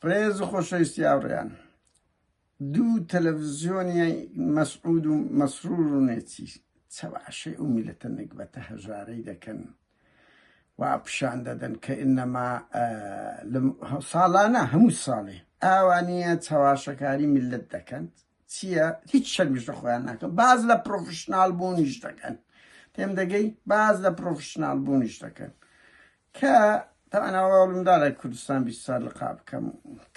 ڕێز و خۆشەویستی هاوڕێیان، دوو تەلەڤیزیۆنی مەسعود و مەسرور و نێچی چەواشەی ئەو میلەتە نەکبەتە هەژارەی دەکەن وا پیشان دەدەن کە ئینەما ساڵانە هەموو ساڵێ ئاوانیە چەواشەکاری میلەت دەکەن. چییە؟ هیچ شەرمیش لە خۆیان ناکەن. باز لە پرۆفشنال بوونیش دەکەن. تێم دەگەی باز لە پرۆفشنال بوونیش دەکەن کە تەمەناوەڵمدا لە کوردستان 20 سال لە قا بکەم.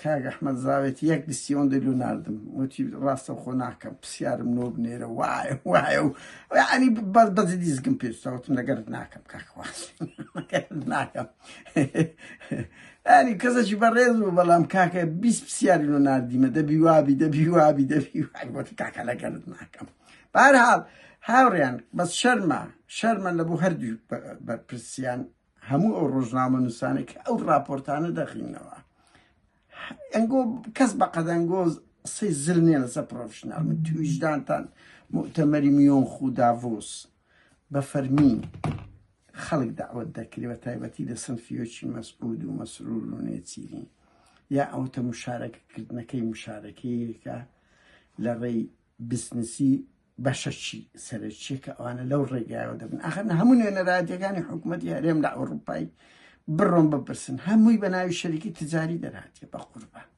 کاک ئەحمەد زاوێتی یەک دیسیۆن دەلو ناردم وتی ڕاستە خۆ ناکەم پرسیارم نۆ بنێرە وایە و یعنی بەزی دیزگم پێستاوتم لەگەرت ناکەم کاکواز ناکەم ینی کەسێکی بەڕێز و بەڵام کاکە 20 پرسیاری نۆ ناردیمە دەبی وابی وتی کاکە لەگەرت ناکەم. بەهەرحاڵ هاوڕێیان بەس شەرمە لە بۆ هەردوو بەرپرسیان هەموو ئەو ڕۆژنامە نووسانێ کە ئەو راپۆرتانە دەخینەوە. ئەنگۆ کەس بەقەد ئەنگۆ قسەی زل نییە لەسەر پرۆفشنال. من تویژدانتان مؤتەمەری میۆنخ و داڤۆس بە فەرمی خەڵک داوەت دەکرێت بە تایبەتی لە سنفیۆکی مەسعود و مەسرور و نێچیری یا ئەوتە مشارەکەکردنەکەی مشارەکەیەکە لە ڕێی بزنسی بەشەکی سەرچیەکە ئەوانە لەو ڕێگایەوە دەبن. ئاخر هەموو نوێنەرایەتەکانی حکوومەتی هەرێم لە ئەوروپای بڕۆن بپرسن هەمووی بە ناوی شەریکی تجاری دەرهاتیە بە قوربان.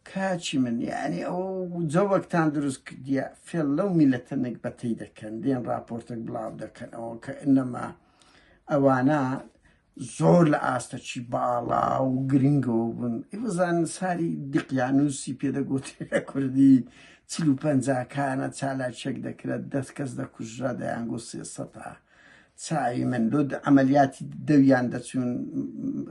کاچی من یعنی ئەو جەوەکتان دروست کردیە فێڵ لەو میلەتە نەکبەتەی دەکەن دێن راپۆرتێک بڵاو دەکەنەوە کە ئینەما ئەوانە زۆر لە ئاستەکی باڵا و گرنگەوە بوون. ئێوەزانن ساری دیقیانوسی پێدەگوتێ کوردی 45کانە چالاچێک دەکرێت 10 کەس دەکوژرا دەیانگۆ 300 چاوی من لۆ ئەمەلیاتی دەویان دەچوون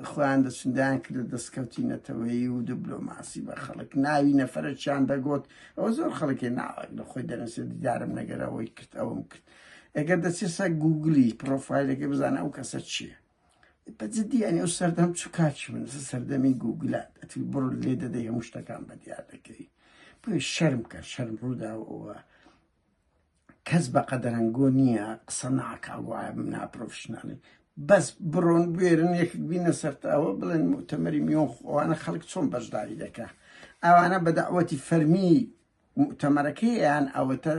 خۆیان دەچون دەیان کرد دەستکەوتینەتەوەی و دیبلۆماسی بە خەڵک ناوی نەفەرەکیان دەگوت. ئەوە زۆر خەڵکی ناوە لە خۆی دەنووسێت دیدارم نەگەرەوەی کرد ئەوم کرد. ئەگەر دەچێسە گوگلی پرۆفایلەکە بزانە ئەو کەسە چییە بەجددی ئەنی ئەو سەردەم چوو کاچی من سەردەمی گوگلات ئەتوی بڕ لێ دەدەی هەموو شتەکان بە دیار دەکەی. بۆی شەرم کە شەرم ڕووداوەوە کەس بە قەدەرەنگۆ نییە قسە ناکاوایە من ناپرۆفشناڵی بەس بڕۆن بێرن یەکێک بینە سەرتاوە بڵێن مؤتەمەری میۆنخ ئەوانە خەڵک چۆن بەشداری دەکا. ئەوانە بە دەعوەتی فەرمی مؤتەمەرەکەیان ئەوەتە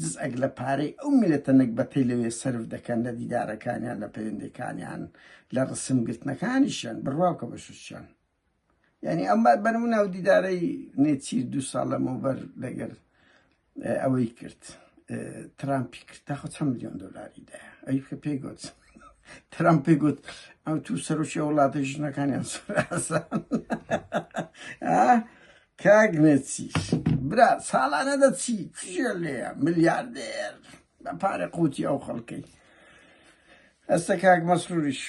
جزئێک لە پارەی ئەو میلەتە نەکبەتەی لەوێ سەرف دەکەن لە دیدارەکانیان لە پەیوەندیەکانیان لە ڕسمگرتنەکانیشیان بڕواکە بەششیان. یعنی ئەمە بەنمونە ئەو دیدارەی نێچیر 2 ساڵ لەمەوبەر لەگەر ئەوەی کرد ترامپی کرد تاخۆ چەند ملیۆن دۆلاری دایە ئەی کە پێی گوت ترامپ پێی گوت ئەو تو سەرۆکی وڵاتە ژنەکانیان سەراسان کاک نێچیر برا ساڵانە دەچی کوژێ لێە ملیاردێر بە پارە قوتی ئەو خەڵکەی. ئەستا کاک مەسروریش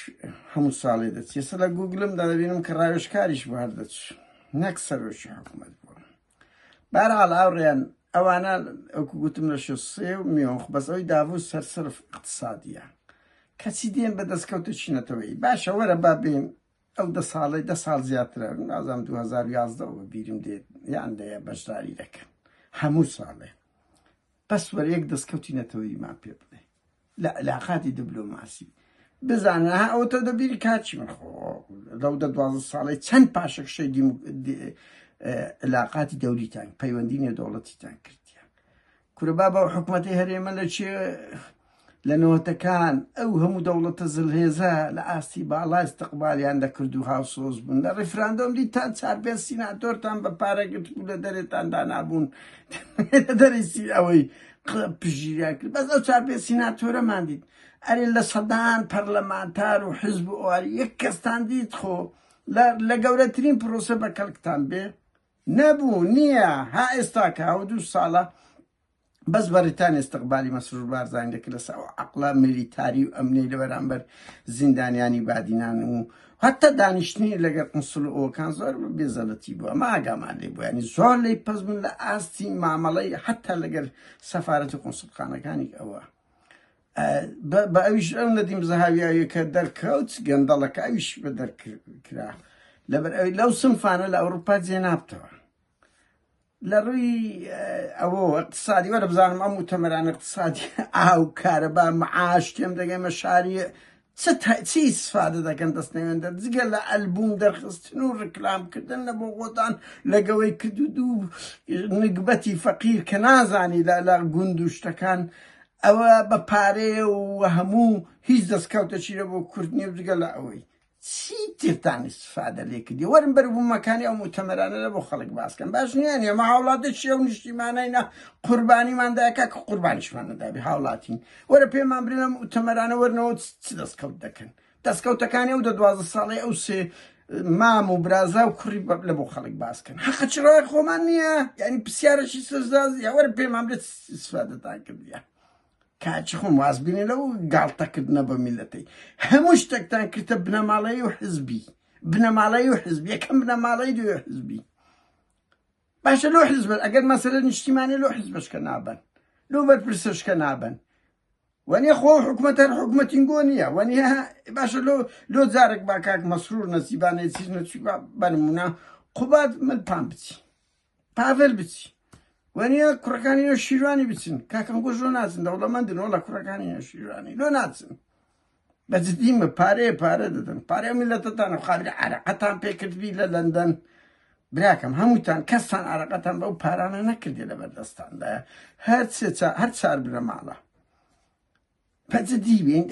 هەموو ساڵێ دەچی. ئێستا لە گوگلمدا دەبینم کە ڕاوێژکاریش بەهەر دەچوو نەک سەرۆکی حکوومەت بووە. بەهەرحاڵ هاوڕێیان ئەوانە ئەوکو گوتم لە شۆسێ و میۆنخ بەس ئەوی داڤۆس سەرسەرف اقتصادیە کەچی دێن بە دەستکەوتە چینەتەوەی. باشە وەرە با بێن ئەو 10 ساڵ زیاترە نازانم 2011 بیرم دێت یان دەیە بەشداری دەکەن هەموو ساڵێ بەس وەرە یەک دەستکەوتینەتەوەی ما پێ بڵێ لە علاقاتی دیبلۆماسی بزانە ئەوتە دەبیری کاچی من خۆ لەو 12 ساڵی چەند پاشەکشەی علاقاتی دەولیتان پەیوەندی نێودەوڵەتیتان کردیە. کورەبا بە حکوومەتی هەرێمە لە چێ لە نەوەتەکان ئەو هەموو دەوڵەتە زلهێزە لە ئاستی باڵای استقبالیان دەکرد و هاوسۆز بوون. لە ڕیفراندۆم دیتان 4-5 سیناتۆرتان بە پارەگرت بوو لە دەرێتان دانابوون لە دەرەی ئەوەی پژیریان کرد. بەس ئەو 4-5 سیناتۆرەمان دیت ئەرێ لە سەدان پەرلەمانتار و حزب و ئەواری یەک کەستان دیت خۆ لە گەورەترین پرۆسە بە کەڵکتان بێ نەبوو نییە. ها ئێستا کە 2 ساڵە بەس بەریتانی استقبالی مەسرور بارزانانی دەکرد لەسەر ئەو عەقڵە میلیتاری و ئەمنی لە بەرامبەر زیندانیانی بادینان و هەتتا دانیشتنی لەگەر قونسڵ و ئەوەکان زۆر بێزەڵەتی بووە. ئەمە ئاگامان لێ بوو ینی زۆر لی پەس بوون لە ئاستی مامەڵەی هەتتا لەگەر سەفارەت و قونسڵخانەکانی ئەوە بە ئەویش ئەو نەدیم زەهاویەوە کە دەرکەوت گەندەڵەکە ئەویش بە دەرکرا لەبەر ئەوی لەو سنفانە لە ئەوروپا جێنابتەوە. لە ڕووی ئەوە اقتصادی وەرە بزانم ئەم مؤتەمەرانە اقتصادی ئاو کارەبا معاش تێم دەگەمە شاری چی استفادە دەکەن دەستنەوێندە جگە لە ئەلبوم دەرخستن و ڕکلامکردن لە بۆ خۆتان لەگەوەی کردو نگبەتی فەقیر کە نازانی لە گوند و شتەکان ئەوە بە پارەیە و هەموو هیچ دەستکەوتەچی لە بۆ کوردنی و جگە لە ئەوەی چی ترتان استفادە لێ کردی وەرن بەربوومەکانی ئەو مؤتەمەرانە لە بۆ خەڵک باسکەن باش نییان ئێمە هاوڵاتە چیە و نیشتیمانەیە قوربانیماندایەکە کە قوربانیشمان نەدابی هاوڵاتین وەرە پێمان برێ لە مؤتەمەرانە وەرنەوە چ دەستکەوت دەکەن دەستکەوتەکانی ئەو 12 ساڵی ئەو سێ مام و برازا و کوڕی لە بۆ خەڵک باسکەن حەقە چڕای خۆمان نییە یعنی پرسیارەشی سەرزازی وەرە پێمان برێت استفادەتان کردیە کاچی خۆم وازبینی لەو گاڵتەکردنە بە میلەتەی هەموو شتێکتان کردە بنەماڵەیی و حزبی بنەماڵەیی و حزبی یەکەم بنەماڵەی دوێ حزبی باشە لۆ حزب ئەگەر مەسەلە نیشتیمانی لۆ حزبشکە نابن لۆ بەرپرسەشکە نابن وەنیە خۆ حکوومەت هەر حکوومەتینگۆ نییە وەنیە باشە لۆ جارێک با کاک مەسرور نەسیبانەی چیز نەچی بەنمونە قوبات ملپان بچی پاڤێل بچی وەنیە کوڕەکانی نێو شیروانی بچن کاکەم گۆ ژۆ ناچن دەوڵەمەندنەوە لە کوڕەکانی نێو شیروانی لۆ ناچن بەجددیمە پارەیە پارە دەدەن پارەیە میلەتەتانە خابرە عەرەقەتان پێکردبی لە لەندەن براکەم هەمووتان کەستان عەرەقەتان بەو پارانە نەکردی لە بەردەستاندایە هەر چار برە ماڵە بەجددی بێن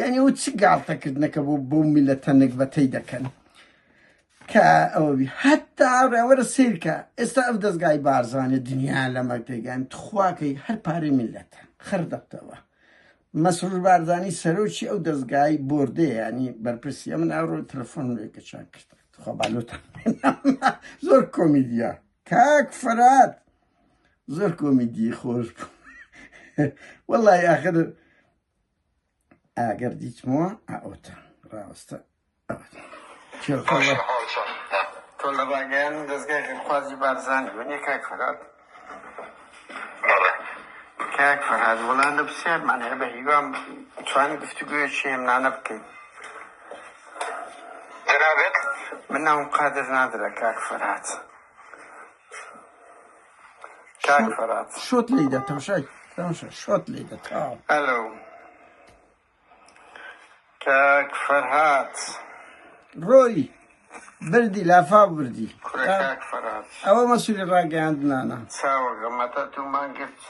یعنی ئەو چ گاڵتەکردنەکە بۆ میلەتە نەکبەتەی دەکەن کە ئەوەبی هەتا ڕێوەرە سیرکە ئێستا ئەو دەستگای بارزانێ دنیا لەمە تێگەن تخواکەی هەر پارەی میلەتە خەر دەبتەوە مەسرور بارزانی سەرۆکی ئەو دەستگای بردێ ینی بەرپرسیە من ئەوڕۆ تەلەفۆن لێکەچان کرد خۆ بالۆتان زۆر کۆمیدیە کاک فەرات زۆر کۆمیدی خۆش بوو وەڵڵی ئاخر ئەگەر دیتمەوە ئەوتە ڕاوەستە تۆ لە ڕاگەیان دەستگای خوازی بارزانی وەنیە کاک فەرات کاک فەرات وەڵانە بسیارمان هەیە بە هیوام توانی گفتوگویەکی هێمنانە بکەین جەنابێت من ناوم قادر نادرە کاک فەرات کاک فەرات شۆت لێدە تەمشای شۆت لێدە تاو ئەلۆ کاک فەرهات ڕۆی بردی لافا بردی کاک فەرات ئەوە مەسوولی ڕاگەیاندنانە چاوە گەمەتە تومان گرت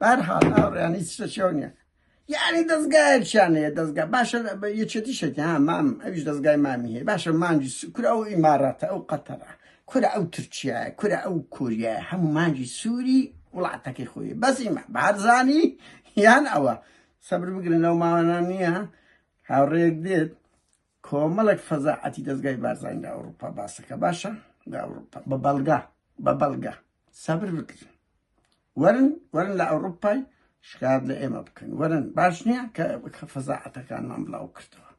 بەرحاڵ ئەوڕیان هیچ شتێکیەوە نییە یعنی دەستگایەکیان هەیە دەستگا باشە یەکێتی شێتی مام ئەویش دەستگای مامی هەیە باشە مانجی کورە ئەو ئیماراتە ئەو قەتەرە کورە ئەو تورکیایە کورە ئەو کۆریایە هەموو مانجی سووری وڵاتەکەی خۆی بەسیمە بارزانی یان ئەوە سەبر بگرن ئەو ماوەنان نییە هاوڕێیەک دێت کۆمەڵێک فەزاعەتی دەستگای بارزانی لە ئەوروپا باسەکە باشە لە ئەوروپا بە بەڵگە سەبر بگرن وەرن لە ئەوروپای شکار لە ئێمە بکەن وەرن باش نییە کە فەزاعەتەکانمان بڵاو کردەوە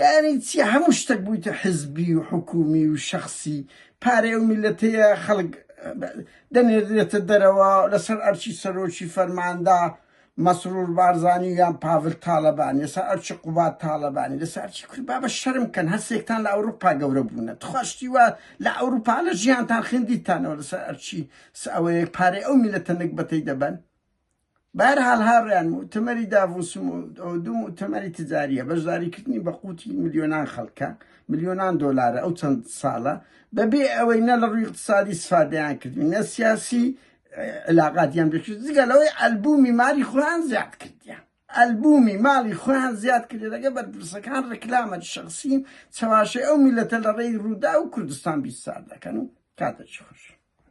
یعنی چی هەموو شتێک بوویتە حزبی و حکومی و شەخصی پارەی و میلەتەیە خەڵک دەنێرێتە دەرەوە لەسەر ئەرچی سەرۆکی فەرماندا مەسرور بارزانی یان پاڤل تاڵەبانی لەسەر ئەرچی قوبات تاڵەبانی لەسەر ئەرچی کورد بابە شەرم کەن هەستێکتان لە ئەوروپا گەورە بوونە تخواشتی وە لە ئەوروپا لە ژیانتان خوێندیتانەوە لەسەر ئەرچی ئەوەیە پارەی ئەو میلەتە نەکبەتەی دەبەن بەرحاڵ هاڕیان مؤتەمەری داڤۆس و دوو مؤتەمەری تجاریە بەشداریکردنی بە قوتی ملیۆنان خەڵکە ملیۆنان دۆلارە ئەو چەند ساڵە بەبێ ئەوەی نە لە ڕووی اقتصادی سفادەیان کردوین نە سیاسی علاقاتیان بکرد جگەلەوەی ئەلبومی مالی خۆیان زیاد کردیان ئەلبومی ماڵی خۆیان زیاد کردی لەگە بەرپرسەکان ڕکلامە شەخسی چەواشەی ئەو میلەتە لە ڕێی ڕوودا و کوردستان بیست سار دەکەن و کاتێکی خۆش